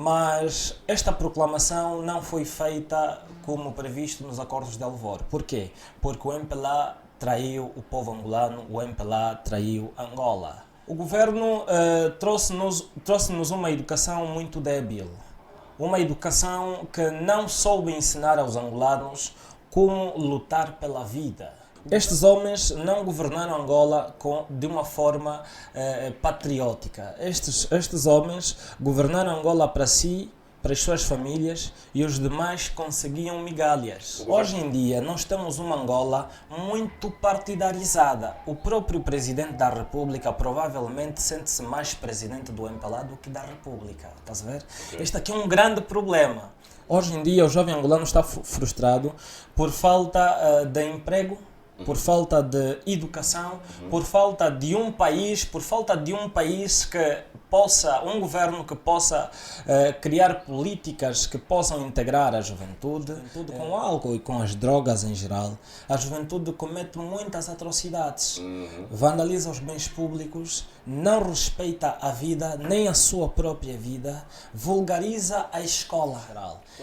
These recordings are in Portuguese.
Mas esta proclamação não foi feita como previsto nos acordos de Alvor. Porquê? Porque o MPLA traiu o povo angolano, o MPLA traiu Angola. O governo trouxe-nos uma educação muito débil. Uma educação que não soube ensinar aos angolanos como lutar pela vida. Estes homens não governaram Angola de uma forma patriótica. Estes homens governaram Angola para si, para as suas famílias, e os demais conseguiam migalhas. Hoje em dia nós temos uma Angola muito partidarizada. O próprio presidente da República provavelmente sente-se mais presidente do MPLA do que da República. Estás a ver? Este aqui é um grande problema. Hoje em dia o jovem angolano está frustrado por falta de emprego, por falta de educação, por falta de um país que possa, um governo que possa criar políticas que possam integrar a juventude com o álcool e com as drogas em geral. A juventude comete muitas atrocidades, vandaliza os bens públicos, não respeita a vida, nem a sua própria vida, vulgariza a escola.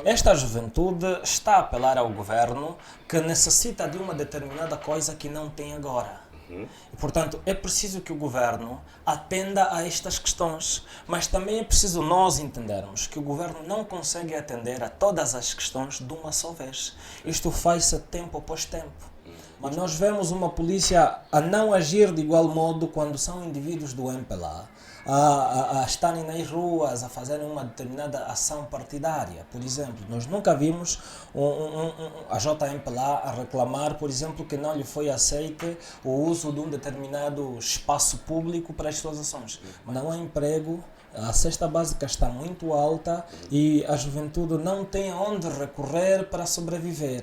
Esta juventude está a apelar ao governo que necessita de uma determinada coisa que não tem agora. E, portanto, é preciso que o governo atenda a estas questões, mas também é preciso nós entendermos que o governo não consegue atender a todas as questões de uma só vez. Isto faz-se tempo após tempo. Mas nós vemos uma polícia a não agir de igual modo quando são indivíduos do MPLA a estarem nas ruas, a fazerem uma determinada ação partidária. Por exemplo, nós nunca vimos a JMPLA a reclamar, por exemplo, que não lhe foi aceite o uso de um determinado espaço público para as suas ações. Não há emprego, a cesta básica está muito alta e a juventude não tem aonde recorrer para sobreviver.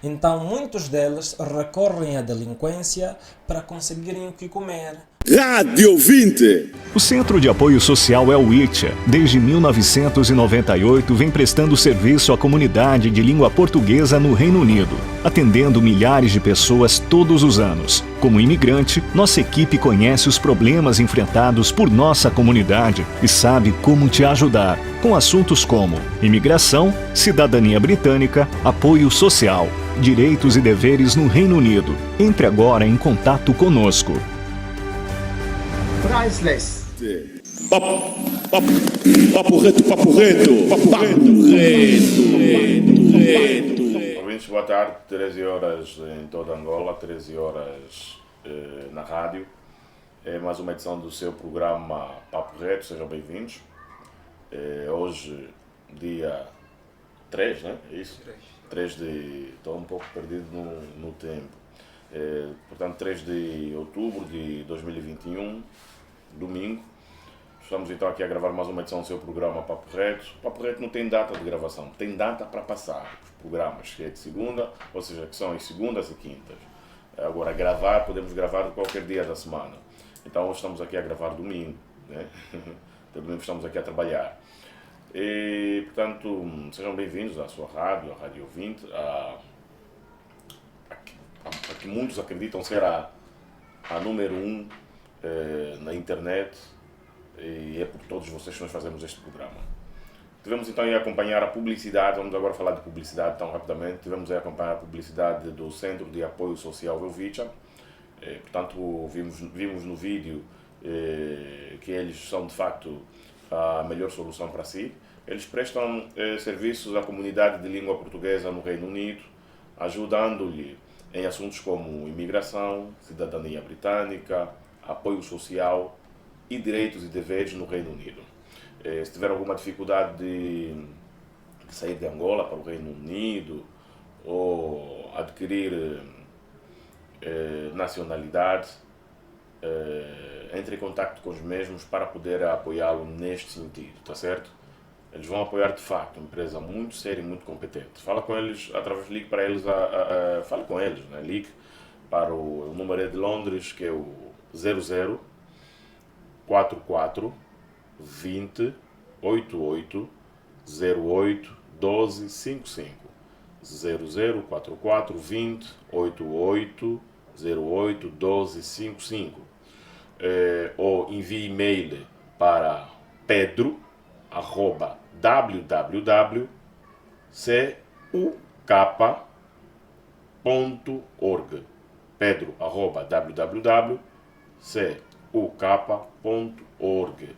Então, muitos deles recorrem à delinquência para conseguirem o que comer. Rádio 20. O Centro de Apoio Social El Wicha, desde 1998, vem prestando serviço à comunidade de língua portuguesa no Reino Unido, atendendo milhares de pessoas todos os anos. Como imigrante, nossa equipe conhece os problemas enfrentados por nossa comunidade e sabe como te ajudar, com assuntos como imigração, cidadania britânica, apoio social, direitos e deveres no Reino Unido. Entre agora em contato conosco. Priceless. Papo reto. Ouvintes, boa tarde. 13 horas em toda Angola, 13 horas na rádio. É mais uma edição do seu programa Papo Reto, sejam bem-vindos. Hoje, dia 3, né? É isso? 3 de... Estou um pouco perdido no tempo. Portanto, 3 de outubro de 2021, domingo. Estamos então aqui a gravar mais uma edição do seu programa Papo Reto. Papo Reto não tem data de gravação, tem data para passar. Os programas que é de segunda, ou seja, que são em segundas e quintas. Agora, gravar, podemos gravar qualquer dia da semana. Então, hoje estamos aqui a gravar domingo, né? Então, domingo estamos aqui a trabalhar. E, portanto, sejam bem-vindos à sua rádio, a Rádio 20, a que muitos acreditam ser a número 1 na internet, e é por todos vocês que nós fazemos este programa. Tivemos então a acompanhar a publicidade, vamos agora falar de publicidade tão rapidamente, tivemos a acompanhar a publicidade do Centro de Apoio Social El Wicha. Portanto, vimos no vídeo que eles são de facto a melhor solução para si. Eles prestam serviços à comunidade de língua portuguesa no Reino Unido, ajudando-lhe em assuntos como imigração, cidadania britânica, apoio social e direitos e deveres no Reino Unido. Se tiver alguma dificuldade de sair de Angola para o Reino Unido ou adquirir nacionalidade, entre em contato com os mesmos para poder apoiá-lo neste sentido, tá certo? Eles vão apoiar de facto, uma empresa muito séria e muito competente. Fala com eles, ligue para eles, fale com eles, né? Ligue para o número de Londres, que é o 00 44 20 88 08 12 55. 00 44 20 88 08 12 55. Ou envie e-mail para pedro@df.pt. www.cuk.org. pedro@www.cuk.org.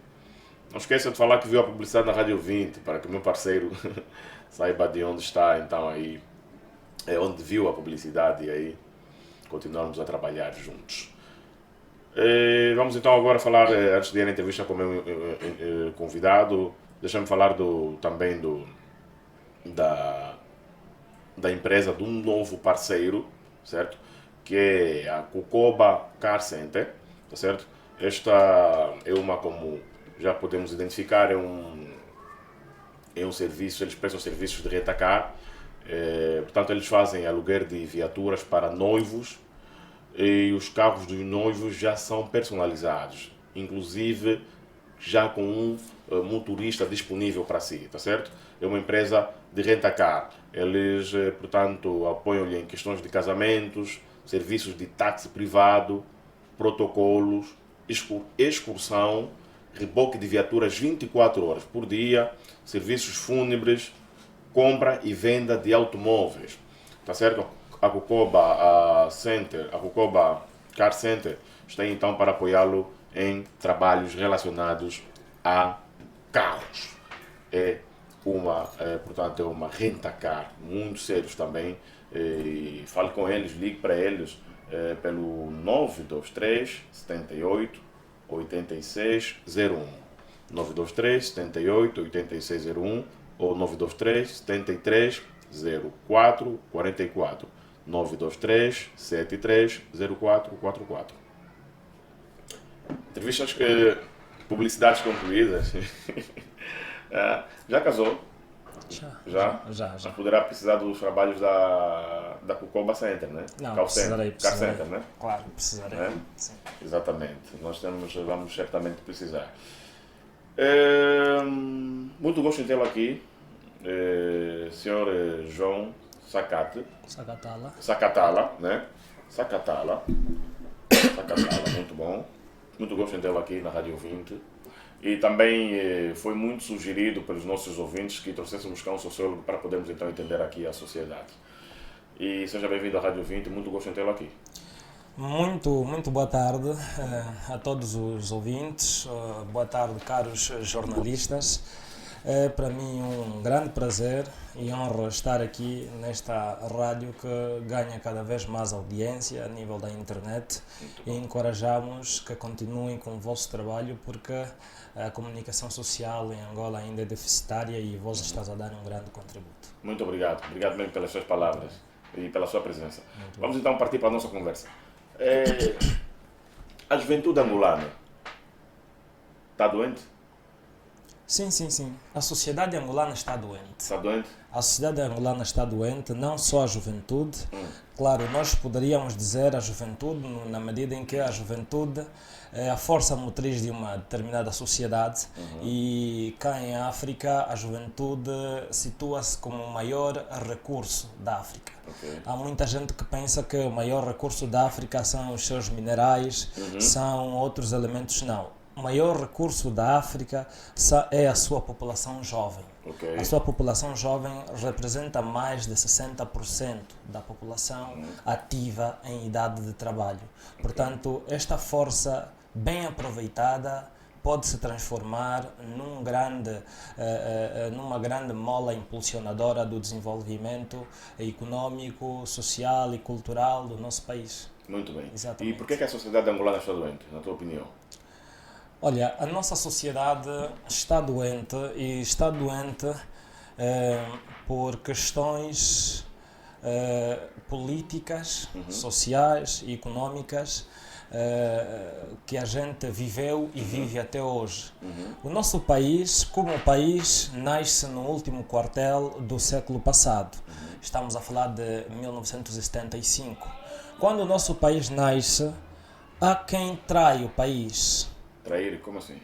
Não esqueça de falar que viu a publicidade na Rádio 20, para que o meu parceiro saiba de onde está, então aí é onde viu a publicidade e aí continuarmos a trabalhar juntos. Vamos então agora falar, antes de ir à entrevista com o meu convidado, deixa-me falar também da empresa, de um novo parceiro, certo? Que é a Cucoba Car Center, tá certo? Esta é uma, como já podemos identificar, é um serviço, eles prestam serviços de rentacar, portanto eles fazem aluguer de viaturas para noivos, e os carros dos noivos já são personalizados, inclusive já com um motorista disponível para si, tá certo? É uma empresa de rentacar. Eles, portanto, apoiam-lhe em questões de casamentos, serviços de táxi privado, protocolos, excursão, reboque de viaturas 24 horas por dia, serviços fúnebres, compra e venda de automóveis, tá certo? A Cucoba Car Center está então para apoiá-lo em trabalhos relacionados a carros. Portanto, é uma rentacar, muito sérios também. Fale com eles, ligue para eles pelo 923 78 8601, 923 78 8601 ou 923 73 04 44, 923 73 0444. Entrevistas, publicidades concluídas. Já casou? Já. Poderá precisar dos trabalhos da Cucoba Center, né? Não, Car precisarei. Center, né? Claro, precisarei. É? Sim. Exatamente. Vamos certamente precisar. Muito gosto em tê-lo aqui, Sr. João Sacatala, né? Sacatala, muito bom. Muito gosto em tê-lo aqui na Rádio 20. E também foi muito sugerido pelos nossos ouvintes que trouxéssemos cá um sociólogo para podermos então entender aqui a sociedade. E seja bem-vindo à Rádio 20, muito gosto em tê-lo aqui. Muito boa tarde a todos os ouvintes, boa tarde, caros jornalistas. É para mim um grande prazer e honra estar aqui nesta rádio que ganha cada vez mais audiência a nível da internet e encorajamos que continuem com o vosso trabalho porque a comunicação social em Angola ainda é deficitária e vós estás a dar um grande contributo. Muito obrigado mesmo pelas suas palavras e pela sua presença. Vamos então partir para a nossa conversa. A juventude angolana está doente? Sim. A sociedade angolana está doente. Está doente? A sociedade angolana está doente, não só a juventude. Claro, nós poderíamos dizer a juventude na medida em que a juventude é a força motriz de uma determinada sociedade e cá em África a juventude situa-se como o maior recurso da África. Okay. Há muita gente que pensa que o maior recurso da África são os seus minerais, são outros elementos, não. O maior recurso da África é a sua população jovem. Okay. A sua população jovem representa mais de 60% da população ativa em idade de trabalho. Portanto, esta força bem aproveitada pode se transformar numa grande mola impulsionadora do desenvolvimento econômico, social e cultural do nosso país. Muito bem. Exatamente. E por que a sociedade angolana está doente, na tua opinião? Olha, a nossa sociedade está doente e está doente por questões políticas, sociais e económicas que a gente viveu e vive até hoje. O nosso país, como país, nasce no último quartel do século passado. Estamos a falar de 1975. Quando o nosso país nasce, há quem trai o país. Trair, como assim?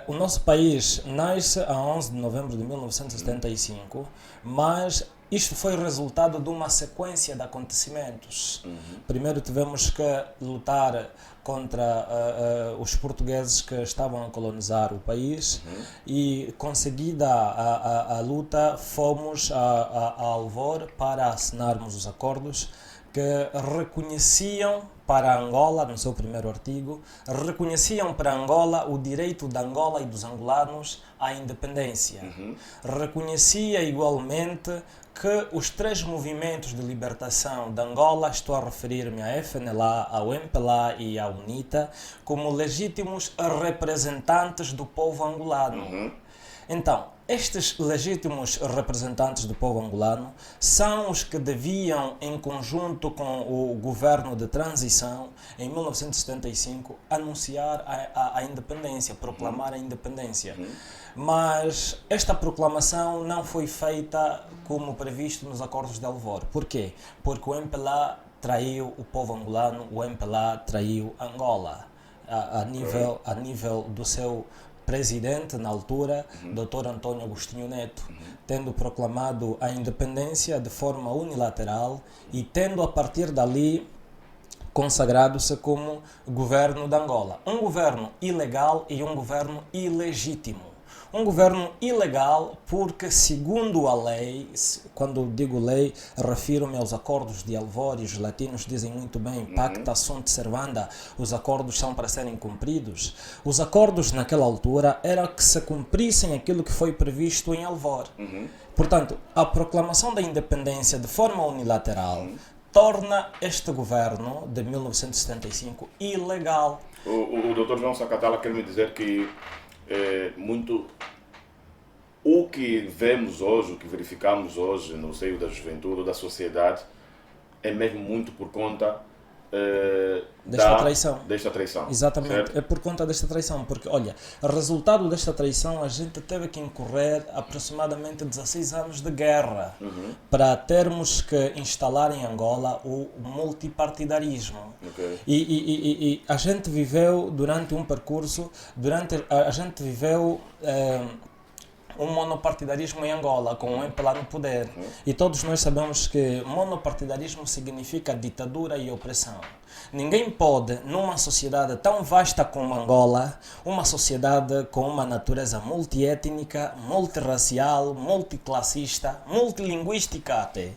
O nosso país nasce a 11 de novembro de 1975, mas isto foi resultado de uma sequência de acontecimentos. Primeiro tivemos que lutar contra os portugueses que estavam a colonizar o país e, conseguida a luta, fomos a Alvor para assinarmos os acordos que reconheciam para Angola, no seu primeiro artigo, reconheciam para Angola o direito de Angola e dos angolanos à independência. Reconhecia igualmente que os 3 movimentos de libertação de Angola, estou a referir-me à FNLA, ao MPLA e à UNITA, como legítimos representantes do povo angolano. Então, estes legítimos representantes do povo angolano são os que deviam, em conjunto com o governo de transição, em 1975, anunciar a independência, proclamar a independência. Mas esta proclamação não foi feita como previsto nos acordos de Alvor. Por quê? Porque o MPLA traiu o povo angolano, o MPLA traiu Angola, a nível do seu presidente na altura, Dr. António Agostinho Neto, tendo proclamado a independência de forma unilateral e tendo a partir dali consagrado-se como governo de Angola. Um governo ilegal e um governo ilegítimo. Um governo ilegal porque, segundo a lei, quando digo lei, refiro-me aos acordos de Alvor, e os latinos dizem muito bem, pacta sunt servanda, os acordos são para serem cumpridos. Os acordos naquela altura era que se cumprissem aquilo que foi previsto em Alvor. Portanto, a proclamação da independência de forma unilateral torna este governo de 1975 ilegal. O Dr. João Sacatala quer me dizer que muito o que vemos hoje, o que verificamos hoje no seio da juventude, da sociedade, é mesmo muito por conta desta traição. Exatamente, certo? É por conta desta traição, porque olha, resultado desta traição, a gente teve que incorrer aproximadamente 16 anos de guerra para termos que instalar em Angola o multipartidarismo. E a gente viveu durante um percurso, a gente viveu um monopartidarismo em Angola, com o MPLA no poder. E todos nós sabemos que monopartidarismo significa ditadura e opressão. Ninguém pode, numa sociedade tão vasta como Angola, uma sociedade com uma natureza multiétnica, multirracial, multiclassista, multilinguística até,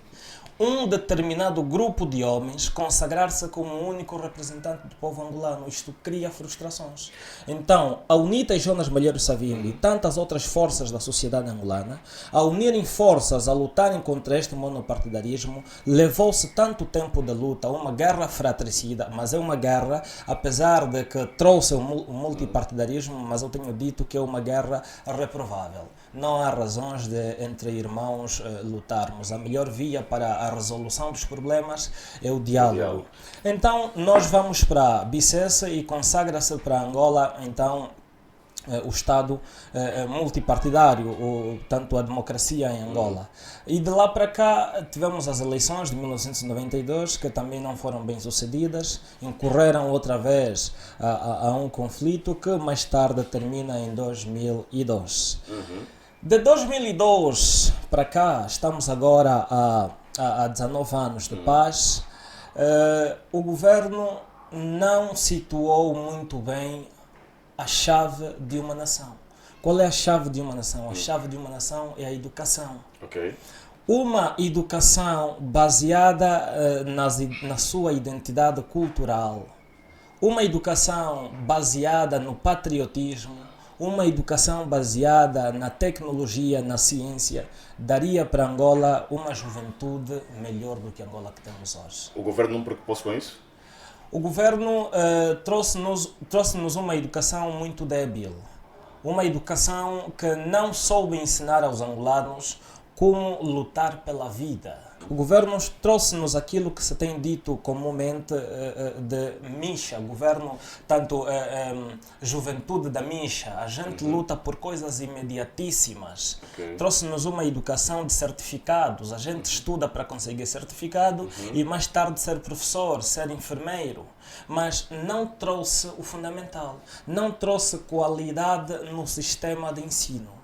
um determinado grupo de homens consagrar-se como o único representante do povo angolano. Isto cria frustrações. Então, a UNITA e Jonas Malheiro Savimbi e tantas outras forças da sociedade angolana, a unirem forças, a lutarem contra este monopartidarismo, levou-se tanto tempo de luta, uma guerra fratricida, mas é uma guerra, apesar de que trouxe o multipartidarismo, mas eu tenho dito que é uma guerra reprovável. Não há razões de, entre irmãos, lutarmos. A melhor via para a resolução dos problemas é o diálogo. Então, nós vamos para Bicesse e consagra-se para Angola, então, o Estado multipartidário, tanto a democracia em Angola. E de lá para cá tivemos as eleições de 1992, que também não foram bem sucedidas, incorreram outra vez a um conflito que mais tarde termina em 2002. De 2002 para cá, estamos agora há 19 anos de paz, o governo não situou muito bem a chave de uma nação. Qual é a chave de uma nação? A chave de uma nação é a educação. Uma educação baseada na sua identidade cultural, uma educação baseada no patriotismo, uma educação baseada na tecnologia, na ciência, daria para Angola uma juventude melhor do que a Angola que temos hoje. O governo não preocupou-se com isso? O governo trouxe-nos uma educação muito débil, uma educação que não soube ensinar aos angolanos como lutar pela vida. O governo trouxe-nos aquilo que se tem dito comumente de Micha, governo, tanto juventude da Micha. A gente luta por coisas imediatíssimas. Trouxe-nos uma educação de certificados. A gente estuda para conseguir certificado e mais tarde ser professor, ser enfermeiro. Mas não trouxe o fundamental. Não trouxe qualidade no sistema de ensino.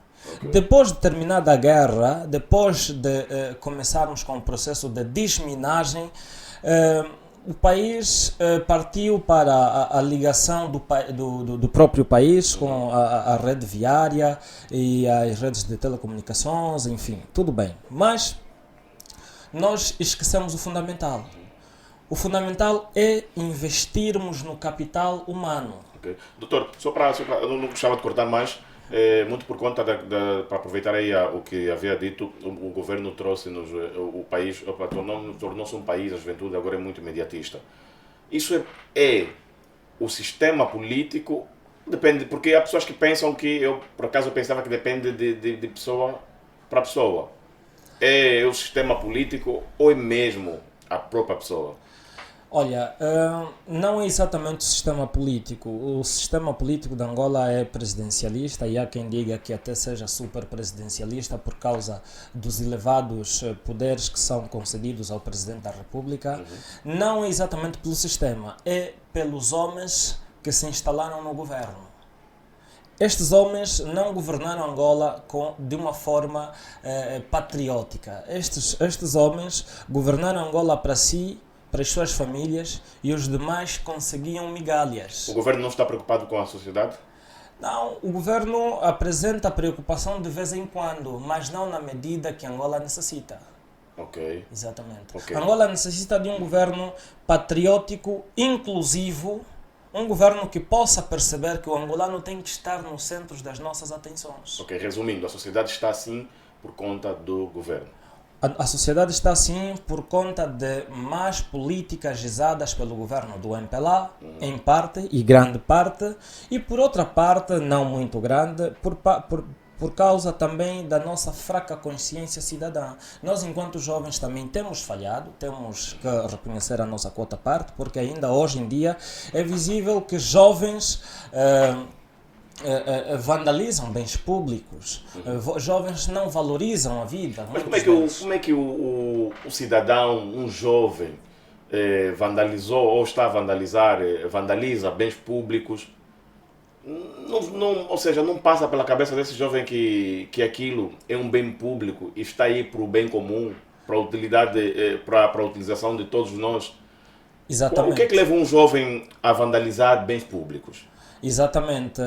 Depois de terminada a guerra, depois de começarmos com o processo de desminagem, o país partiu para a ligação do próprio país com a rede viária e as redes de telecomunicações, enfim, tudo bem. Mas nós esquecemos o fundamental. O fundamental é investirmos no capital humano. Okay. Doutor, eu não gostava de cortar mais, muito por conta para aproveitar aí o que havia dito, o governo trouxe-nos, o país, tornou-se um país, a juventude agora é muito imediatista. Isso é o sistema político, depende, porque há pessoas que pensam que, por acaso eu pensava que depende de pessoa para pessoa. É o sistema político ou é mesmo a própria pessoa? Olha, não é exatamente o sistema político. O sistema político de Angola é presidencialista e há quem diga que até seja super presidencialista por causa dos elevados poderes que são concedidos ao Presidente da República. Não é exatamente pelo sistema, é pelos homens que se instalaram no governo. Estes homens não governaram Angola de uma forma patriótica. Estes homens governaram Angola para si, para as suas famílias, e os demais conseguiam migalhas. O governo não está preocupado com a sociedade? Não, o governo apresenta preocupação de vez em quando, mas não na medida que Angola necessita. Ok. Exatamente. Okay. Angola necessita de um governo patriótico, inclusivo, um governo que possa perceber que o angolano tem que estar no centro das nossas atenções. Ok, resumindo, a sociedade está assim por conta do governo. A sociedade está assim por conta de más políticas gizadas pelo governo do MPLA, em parte e grande parte, e por outra parte, não muito grande, por causa também da nossa fraca consciência cidadã. Nós, enquanto jovens, também temos falhado, temos que reconhecer a nossa quota parte, porque ainda hoje em dia é visível que jovens vandalizam bens públicos, jovens não valorizam a vida. Mas como é que o cidadão, um jovem, vandalizou ou está a vandalizar, vandaliza bens públicos? Ou seja, não passa pela cabeça desse jovem que aquilo é um bem público e está aí para o bem comum, para a utilidade, para a utilização de todos nós. Exatamente. O que é que leva um jovem a vandalizar bens públicos? Exatamente.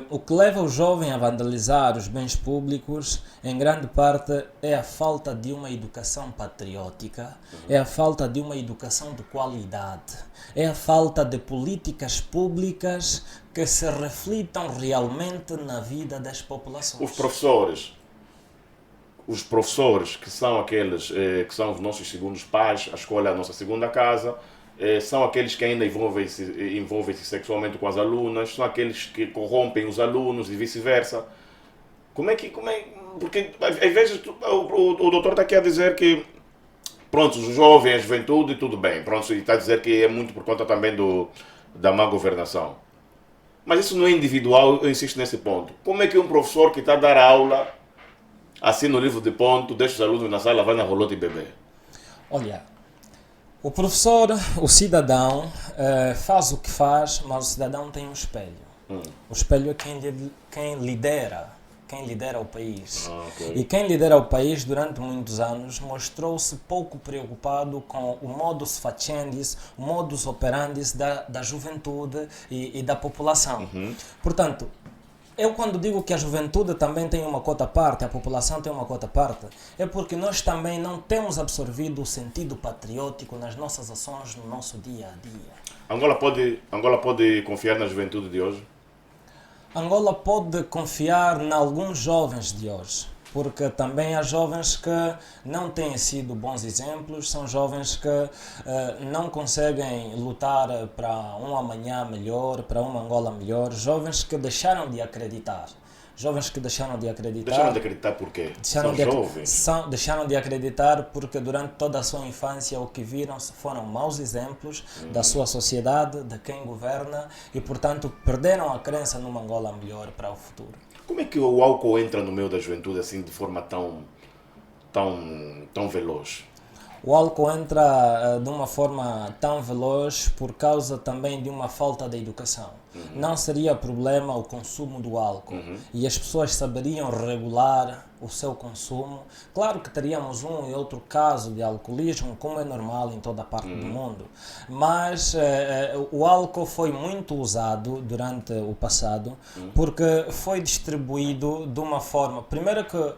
O que leva o jovem a vandalizar os bens públicos, em grande parte, é a falta de uma educação patriótica, é a falta de uma educação de qualidade, é a falta de políticas públicas que se reflitam realmente na vida das populações. Os professores que são aqueles que são os nossos segundos pais, a escola é a nossa segunda casa, são aqueles que ainda envolvem-se sexualmente com as alunas, são aqueles que corrompem os alunos e vice-versa. Porque às vezes o doutor está aqui a dizer que, pronto, os jovens, a juventude, tudo bem, pronto, e está a dizer que é muito por conta também da má governação. Mas isso não é individual, eu insisto nesse ponto. Como é que um professor que está a dar aula, assina o livro de ponto, deixa os alunos na sala, vai na rolota e bebê? Olha, o professor, o cidadão, faz o que faz, mas o cidadão tem um espelho. O espelho é quem lidera o país. Okay. E quem lidera o país durante muitos anos mostrou-se pouco preocupado com o modus faciandi, o modus operandi da juventude e da população. Portanto, eu quando digo que a juventude também tem uma cota à parte, a população tem uma cota à parte, é porque nós também não temos absorvido o sentido patriótico nas nossas ações, no nosso dia a dia. Angola pode confiar na juventude de hoje? Angola pode confiar em alguns jovens de hoje, porque também há jovens que não têm sido bons exemplos, são jovens que não conseguem lutar para um amanhã melhor, para uma Angola melhor, jovens que deixaram de acreditar. Deixaram de acreditar por quê? São jovens. Deixaram de acreditar porque durante toda a sua infância o que viram foram maus exemplos da sua sociedade, de quem governa, e portanto perderam a crença numa Angola melhor para o futuro. Como é que o álcool entra no meio da juventude assim de forma tão veloz? O álcool entra de uma forma tão veloz por causa também de uma falta de educação. Não seria problema o consumo do álcool e as pessoas saberiam regular o seu consumo. Claro que teríamos um e outro caso de alcoolismo, como é normal em toda a parte do mundo, mas o álcool foi muito usado durante o passado porque foi distribuído de uma forma, primeiro que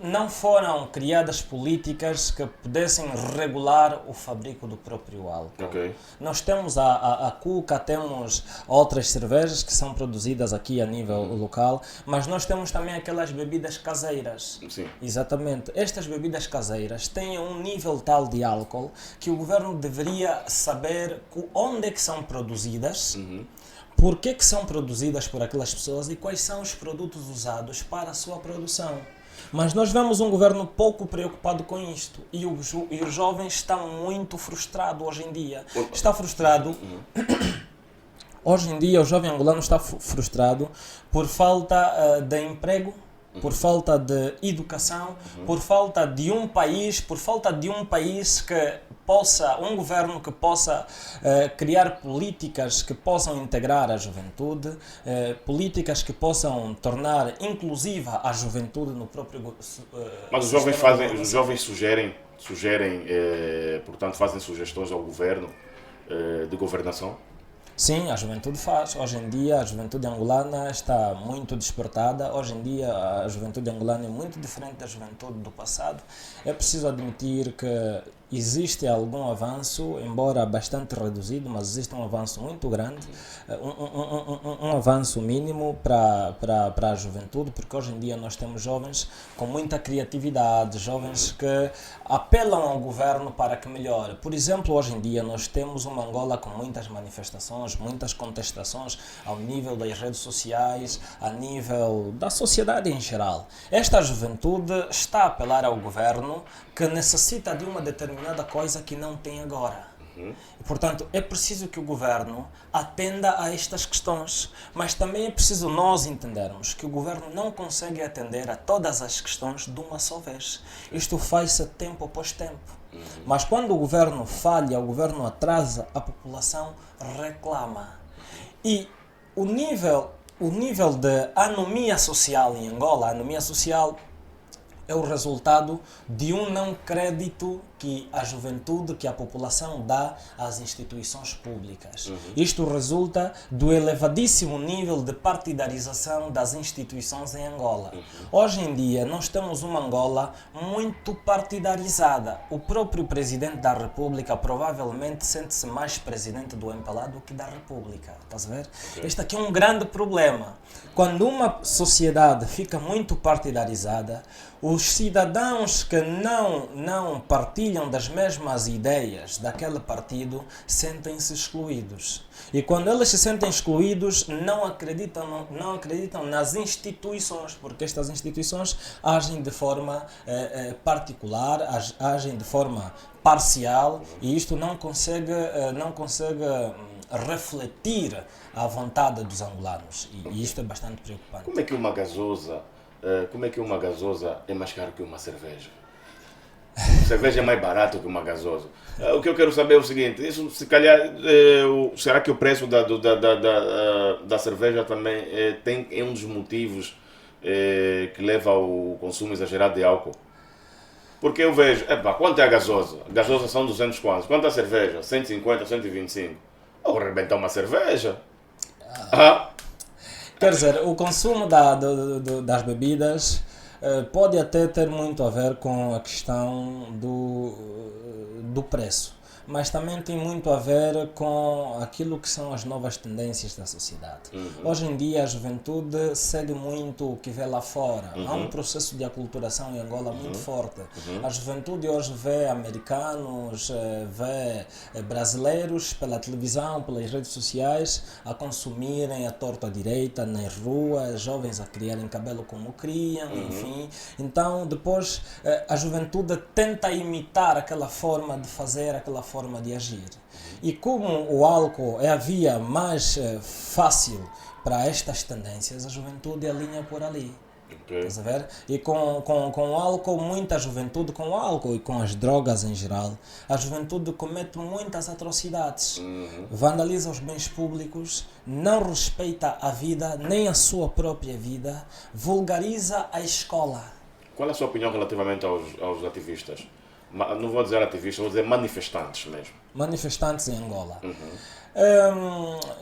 não foram criadas políticas que pudessem regular o fabrico do próprio álcool. Ok. Nós temos a Cuca, temos outras cervejas que são produzidas aqui a nível local, mas nós temos também aquelas bebidas caseiras. Sim. Exatamente. Estas bebidas caseiras têm um nível tal de álcool que o governo deveria saber onde é que são produzidas, por que são produzidas por aquelas pessoas e quais são os produtos usados para a sua produção. Mas nós vemos um governo pouco preocupado com isto e os jovens estão muito frustrados hoje em dia. Está frustrado. Hoje em dia o jovem angolano está frustrado por falta de emprego, por falta de educação, por falta de um país que possa, um governo que possa criar políticas que possam integrar a juventude, políticas que possam tornar inclusiva a juventude no próprio Mas os jovens sugerem, portanto, fazem sugestões ao governo de governação? Sim, a juventude faz. Hoje em dia a juventude angolana está muito despertada. Hoje em dia a juventude angolana é muito diferente da juventude do passado. É preciso admitir que existe algum avanço, embora bastante reduzido, mas existe um avanço muito grande, um avanço mínimo para a juventude, porque hoje em dia nós temos jovens com muita criatividade, jovens que apelam ao governo para que melhore. Por exemplo, hoje em dia nós temos uma Angola com muitas manifestações, muitas contestações ao nível das redes sociais, a nível da sociedade em geral. Esta juventude está a apelar ao governo que necessita de uma determinada coisa que não tem agora. E, portanto, é preciso que o governo atenda a estas questões, mas também é preciso nós entendermos que o governo não consegue atender a todas as questões de uma só vez. Isto faz-se tempo após tempo. Mas quando o governo falha, o governo atrasa, a população reclama. E o nível de anomia social em Angola, a anomia social é o resultado de um não crédito que a juventude, que a população dá às instituições públicas. Isto resulta do elevadíssimo nível de partidarização das instituições em Angola. Hoje em dia nós temos uma Angola muito partidarizada. O próprio presidente da República provavelmente sente-se mais presidente do MPLA do que da República. Estás a ver? Este aqui é um grande problema. Quando uma sociedade fica muito partidarizada, os cidadãos que não partilham das mesmas ideias daquele partido sentem-se excluídos. E quando eles se sentem excluídos, não acreditam nas instituições, porque estas instituições agem de forma particular, agem de forma parcial, e isto não consegue refletir a vontade dos angolanos. E isto é bastante preocupante. Como é que uma gasosa é mais caro que uma cerveja? Cerveja é mais barato que uma gasosa. O que eu quero saber é o seguinte: isso, se calhar, será que o preço da cerveja também é um dos motivos que leva ao consumo exagerado de álcool? Porque eu vejo, quanto é a gasosa? A gasosa são 200 quantos? Quanto é a cerveja? 150, 125. Vou arrebentar uma cerveja. Quer dizer, o consumo das bebidas pode até ter muito a ver com a questão do preço, mas também tem muito a ver com aquilo que são as novas tendências da sociedade. Hoje em dia a juventude segue muito o que vê lá fora. Há um processo de aculturação em Angola muito forte. A juventude hoje vê americanos, vê brasileiros pela televisão, pelas redes sociais, a consumirem a torta à direita, nas ruas, jovens a criarem cabelo como criam, enfim. Então depois a juventude tenta imitar aquela forma de fazer, aquela forma de agir. E como o álcool é a via mais fácil para estas tendências, a juventude alinha por ali. Estás a ver? E com o álcool, muita juventude com o álcool e com as drogas em geral, a juventude comete muitas atrocidades. Vandaliza os bens públicos, não respeita a vida, nem a sua própria vida, vulgariza a escola. Qual é a sua opinião relativamente aos ativistas? Não vou dizer ativistas, vou dizer manifestantes mesmo. Manifestantes em Angola.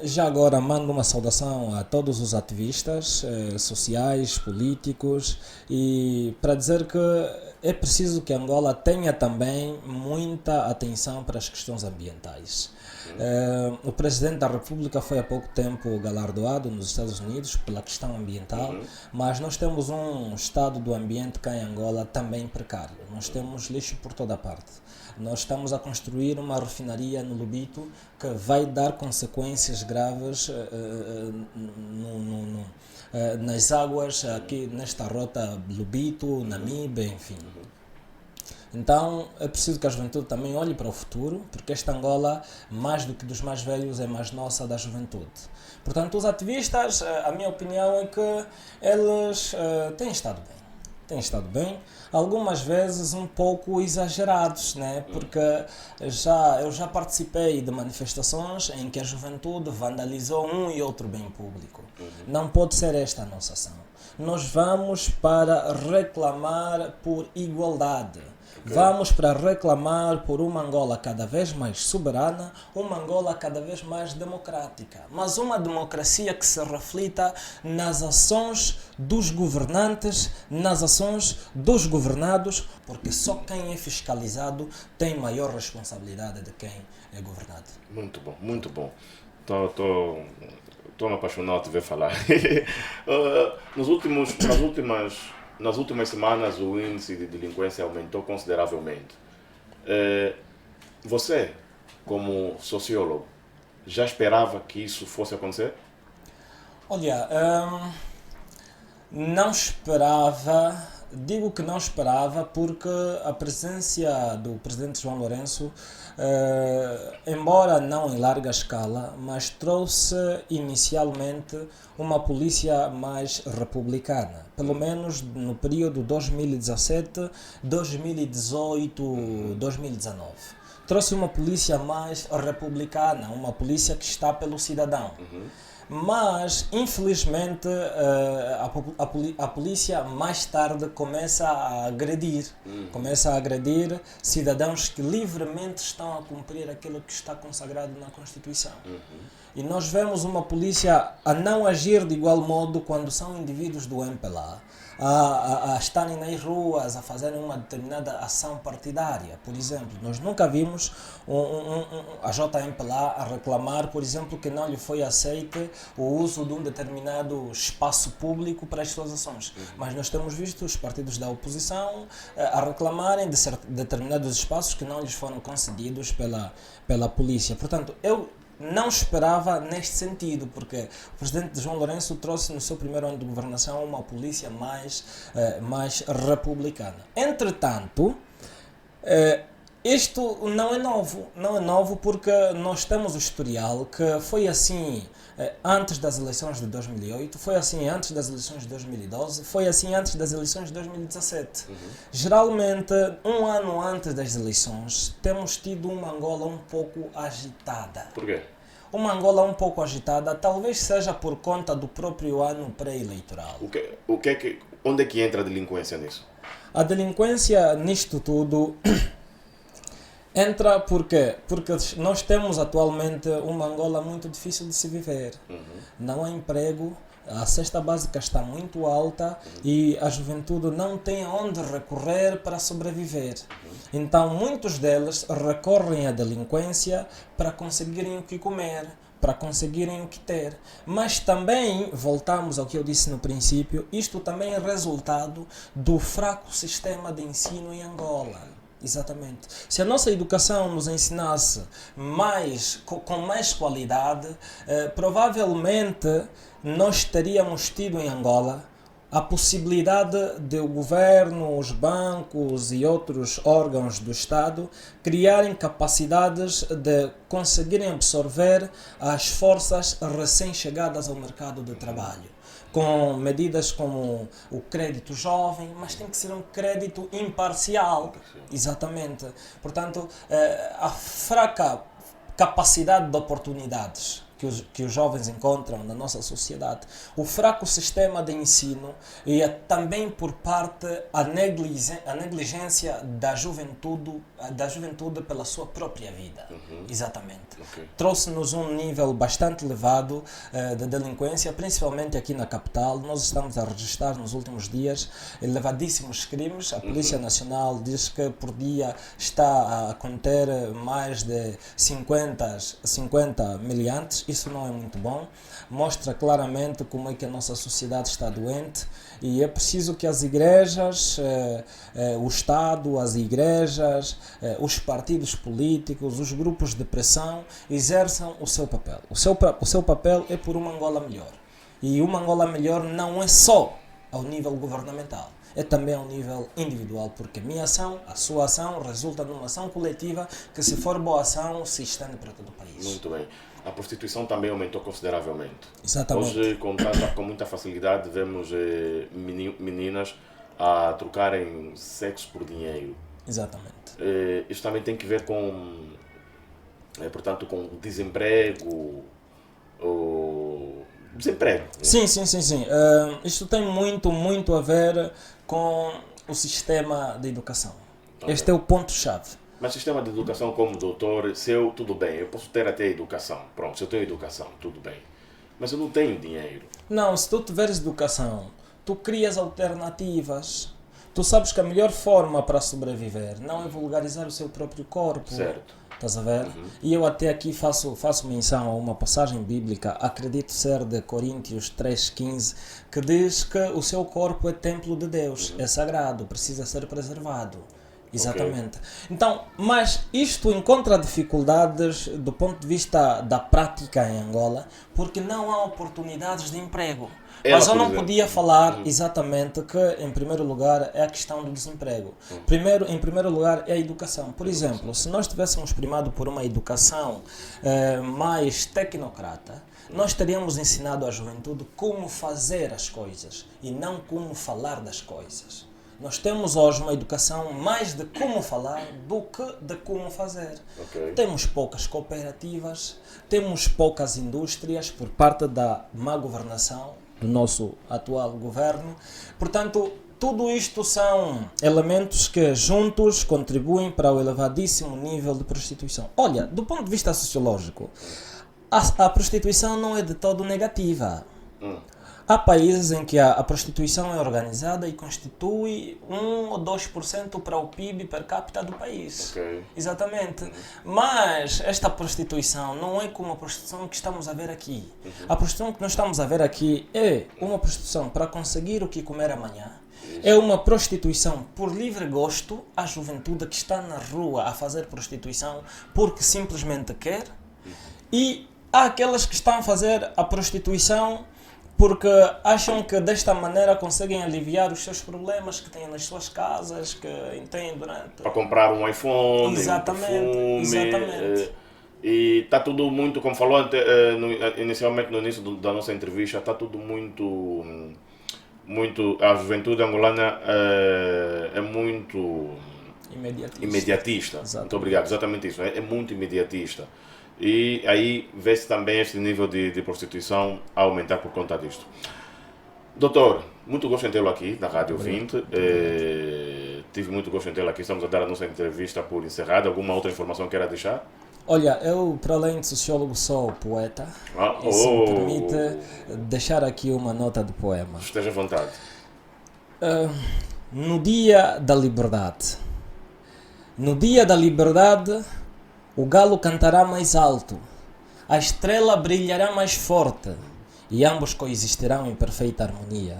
Já agora mando uma saudação a todos os ativistas sociais, políticos, e para dizer que é preciso que Angola tenha também muita atenção para as questões ambientais. O Presidente da República foi há pouco tempo galardoado nos Estados Unidos pela questão ambiental, mas nós temos um estado do ambiente cá em Angola também precário. Nós temos lixo por toda a parte. Nós estamos a construir uma refinaria no Lubito que vai dar consequências graves nas águas aqui nesta rota Lubito, Namibe, enfim. Então é preciso que a juventude também olhe para o futuro, porque esta Angola, mais do que dos mais velhos, é mais nossa da juventude. Portanto, os ativistas, a minha opinião é que eles têm estado bem. Têm estado bem, algumas vezes um pouco exagerados, né? Porque eu já participei de manifestações em que a juventude vandalizou um e outro bem público. Não pode ser esta a nossa ação. Nós vamos para reclamar por igualdade. Vamos para reclamar por uma Angola cada vez mais soberana, uma Angola cada vez mais democrática. Mas uma democracia que se reflita nas ações dos governantes, nas ações dos governados, porque só quem é fiscalizado tem maior responsabilidade de quem é governado. Muito bom, muito bom. Estou me apaixonado de te ver falar. Nas últimas semanas, o índice de delinquência aumentou consideravelmente. Você, como sociólogo, já esperava que isso fosse acontecer? Olha, não esperava. Digo que não esperava porque a presença do Presidente João Lourenço, embora não em larga escala, mas trouxe inicialmente uma polícia mais republicana. Pelo menos no período 2017, 2018, 2019. Trouxe uma polícia mais republicana, uma polícia que está pelo cidadão. Mas, infelizmente, a polícia mais tarde começa a agredir. Começa a agredir cidadãos que livremente estão a cumprir aquilo que está consagrado na Constituição. E nós vemos uma polícia a não agir de igual modo quando são indivíduos do MPLA, a estarem nas ruas, a fazerem uma determinada ação partidária. Por exemplo, nós nunca vimos a JMPLA a reclamar, por exemplo, que não lhe foi aceite o uso de um determinado espaço público para as suas ações. Mas nós temos visto os partidos da oposição a reclamarem de determinados espaços que não lhes foram concedidos pela polícia. Portanto, eu não esperava neste sentido, porque o Presidente João Lourenço trouxe no seu primeiro ano de governação uma polícia mais republicana. Entretanto, isto não é novo porque nós temos o historial que foi assim antes das eleições de 2008, foi assim antes das eleições de 2012, foi assim antes das eleições de 2017. Geralmente, um ano antes das eleições, temos tido uma Angola um pouco agitada. Por quê? Uma Angola um pouco agitada, talvez seja por conta do próprio ano pré-eleitoral. Onde é que entra a delinquência nisso? A delinquência nisto tudo entra porque nós temos atualmente uma Angola muito difícil de se viver. Não há emprego, a cesta básica está muito alta e a juventude não tem aonde recorrer para sobreviver. Então muitos deles recorrem à delinquência para conseguirem o que comer, para conseguirem o que ter. Mas também, voltamos ao que eu disse no princípio, isto também é resultado do fraco sistema de ensino em Angola. Exatamente. Se a nossa educação nos ensinasse com mais qualidade, provavelmente nós teríamos tido em Angola a possibilidade de o governo, os bancos e outros órgãos do Estado criarem capacidades de conseguirem absorver as forças recém-chegadas ao mercado de trabalho. com medidas como o crédito jovem, mas tem que ser um crédito imparcial. Exatamente. Portanto, a fraca capacidade de oportunidades que os jovens encontram na nossa sociedade, o fraco sistema de ensino e também por parte a negligência da juventude pela sua própria vida. Exatamente. Trouxe-nos um nível bastante elevado de delinquência, principalmente aqui na capital. Nós estamos a registrar nos últimos dias elevadíssimos crimes. A Polícia Nacional diz que por dia está a conter mais de 50 meliantes. Isso não é muito bom, mostra claramente como é que a nossa sociedade está doente e é preciso que as igrejas, o Estado, as igrejas, os partidos políticos, os grupos de pressão exerçam o seu papel. O seu papel é por uma Angola melhor. E uma Angola melhor não é só ao nível governamental, é também ao nível individual, porque a minha ação, a sua ação, resulta numa ação coletiva que, se for boa ação, se estende para todo o país. Muito bem. A prostituição também aumentou consideravelmente. Exatamente. Hoje, com muita facilidade, vemos meninas a trocarem sexo por dinheiro. Exatamente. Isto também tem que ver portanto, com desemprego, desemprego. Sim. Isto tem muito a ver com o sistema de educação. Este é o ponto-chave. Mas sistema de educação, como doutor, tudo bem, eu posso ter até educação. Pronto, se eu tenho educação, tudo bem. Mas eu não tenho dinheiro. Não, se tu tiveres educação, tu crias alternativas. Tu sabes que a melhor forma para sobreviver não é vulgarizar o seu próprio corpo. Certo. Estás a ver? E eu até aqui faço menção a uma passagem bíblica, acredito ser de Coríntios 3,15, que diz que o seu corpo é templo de Deus, é sagrado, precisa ser preservado. Exatamente. Então, mas isto encontra dificuldades do ponto de vista da prática em Angola, porque não há oportunidades de emprego. Mas eu não podia falar exatamente que, em primeiro lugar, é a questão do desemprego. Em primeiro lugar, é a educação. Por exemplo, se nós tivéssemos primado por uma educação mais tecnocrata, nós teríamos ensinado à juventude como fazer as coisas e não como falar das coisas. Nós temos hoje uma educação mais de como falar do que de como fazer. Temos poucas cooperativas, temos poucas indústrias por parte da má governação do nosso atual governo. Portanto, tudo isto são elementos que juntos contribuem para o elevadíssimo nível de prostituição. Olha, do ponto de vista sociológico, a prostituição não é de todo negativa. Há países em que a prostituição é organizada e constitui 1 ou 2% para o PIB per capita do país. Exatamente. Mas esta prostituição não é como a prostituição que estamos a ver aqui. A prostituição que nós estamos a ver aqui é uma prostituição para conseguir o que comer amanhã. É uma prostituição por livre gosto, a juventude que está na rua a fazer prostituição porque simplesmente quer. E há aquelas que estão a fazer a prostituição porque acham que desta maneira conseguem aliviar os seus problemas que têm nas suas casas, que têm durante... Para comprar um iPhone, Exatamente. E está tudo muito, como falou inicialmente no início da nossa entrevista, está tudo muito... A juventude angolana é muito imediatista. Muito obrigado, exatamente isso, é muito imediatista. E aí vê-se também este nível de prostituição a aumentar por conta disto. Doutor, muito gosto em tê-lo aqui na Rádio 20. Tive muito gosto em tê-lo aqui. Estamos a dar a nossa entrevista por encerrada. Alguma outra informação queira deixar? Olha, eu, para além de sociólogo, sou poeta. E se me permite deixar aqui uma nota de poema. Esteja à vontade. No dia da liberdade. No dia da liberdade, o galo cantará mais alto, a estrela brilhará mais forte e ambos coexistirão em perfeita harmonia.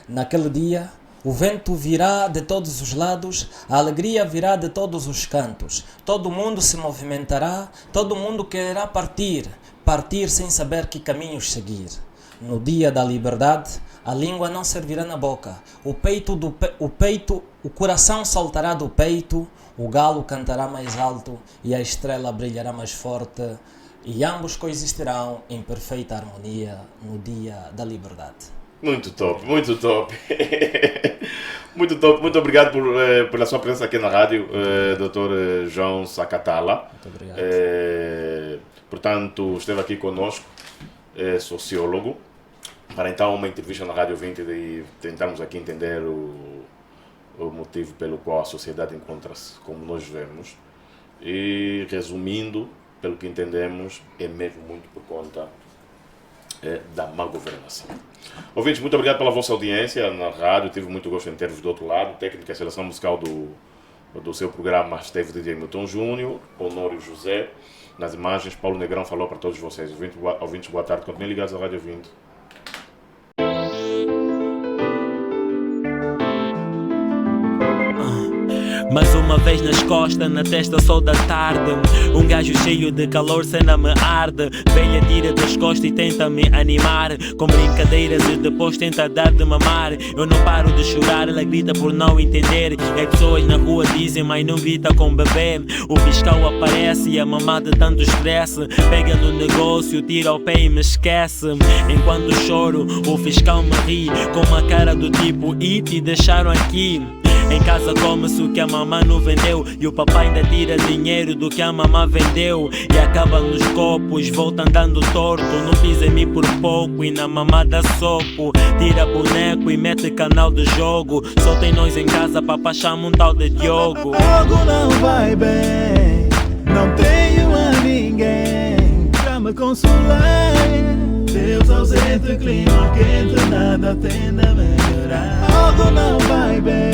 Naquele dia, o vento virá de todos os lados, a alegria virá de todos os cantos. Todo mundo se movimentará, todo mundo quererá partir sem saber que caminhos seguir. No dia da liberdade, a língua não servirá na boca, o coração saltará do peito, o galo cantará mais alto e a estrela brilhará mais forte e ambos coexistirão em perfeita harmonia no dia da liberdade. Muito top, muito top. Muito top, muito obrigado pela sua presença aqui na rádio, Dr. João Sakatala. Muito obrigado. Portanto, esteve aqui conosco, sociólogo, para então uma entrevista na Rádio 20 e tentarmos aqui entender o motivo pelo qual a sociedade encontra-se como nós vemos. E resumindo, pelo que entendemos, é mesmo muito por conta da má governação. Ouvintes, muito obrigado pela vossa audiência na rádio. Tive muito gosto em ter-vos do outro lado. Técnica e seleção musical do seu programa esteve DJ Milton Júnior, Honório José. Nas imagens, Paulo Negrão falou para todos vocês. Ouvintes, boa tarde. Continuem ligados à Rádio 20. Mais uma vez nas costas, na testa sol da tarde. Um gajo cheio de calor, cena me arde. Velha tira das costas e tenta me animar com brincadeiras e depois tenta dar de mamar. Eu não paro de chorar, ela grita por não entender. E as pessoas na rua dizem, mas não grita com bebê. O fiscal aparece e a mamá de tanto estresse pega no negócio, tira o pé e me esquece. Enquanto choro, o fiscal me ri com uma cara do tipo, e te deixaram aqui. Em casa come-se o que a mamã não vendeu e o papai ainda tira dinheiro do que a mamã vendeu e acaba nos copos, volta andando torto. Não pisa em mim por pouco e na mamã dá soco. Tira boneco e mete canal de jogo. Só tem nós em casa, papá chama um tal de Diogo. Algo não vai bem, não tenho a ninguém pra me consolar. Deus ausente, clima quente, nada tende a melhorar. Algo não vai bem,